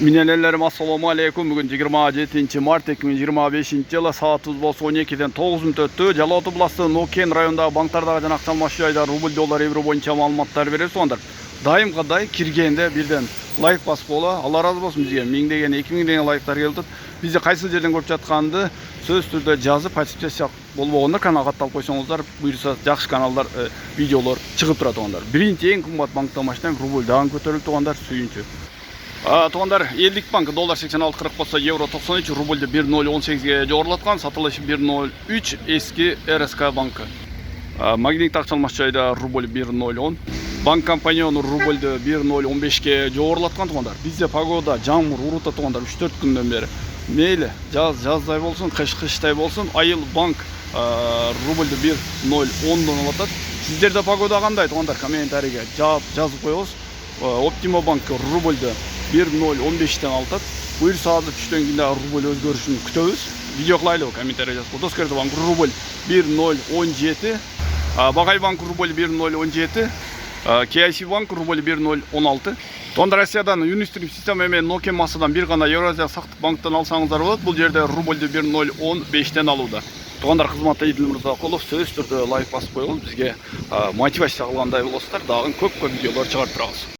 Minelelerim assalamu alaikum. Bugün 27 mart 2025 жылы саат болсо 12-ден 9 мүнөт өттү. Жалал Абад областынын Окен районундагы банктардагы жана акча алмаш жайда рубль, доллар, евро боюнча маалыматтар беребиз. Сондар дайымкадай киргенде бирден лайк басып боло. Алла разы болсун бизге. 1000 2000 деген лайктар келди. Бизди кайсы жерден көрүп жатканды сөз түрдө жазып подписчик болбогондор каналга катталып койсоңуздар, буюрса жакшы каналдар, видеолор чыгып турат тугандар. Биринчи эң кымбат банктамаштан рубль дагы көтөрүлдү тугандар, сүйүнчү. Тугандар, Элдик банкы доллар 86.40 болса, евро 93, рубльді 1.018-ге жоғырылатқан, сатылышы 1.03 эски РСК банкы. Магнит ақчалмаш жайда рубль 1.010, банк компаньоны рубльді 1.015-ге жоғырылатқан тугандар. Бізде погода жамыр урута тугандар 3-4 күнден бері. Мейлі, жаздай болсын, қыштай болсын, айыл банк рубльді 1.010-дан алатат. Сіздерде погода қандай тугандар, комментарийге жазып қойыңыз. Optima банк рубльді 1.015-тен алтат. Буюрса азыр түштөн кийин рубль өзгөрүшүн күтөбүз. Видео кылайлы, комментарий жазып. Доскерди банк рубль 1.017, Багай банк рубль 1.017, KIC банк рубль 1.016. Тонда Россиядан Юнистрип система менен Nokia массадан бир гана Евразия сактык банктан алсаңыздар болот. Бул жерде рубльді 1.015-тен алууда. Тугандар, кызматта Идил Мырзакулов, сөз түрдө лайк басып коюңуз, бизге мотивация кылгандай болосуздар, дагы көп видеолор чыгарып турабыз.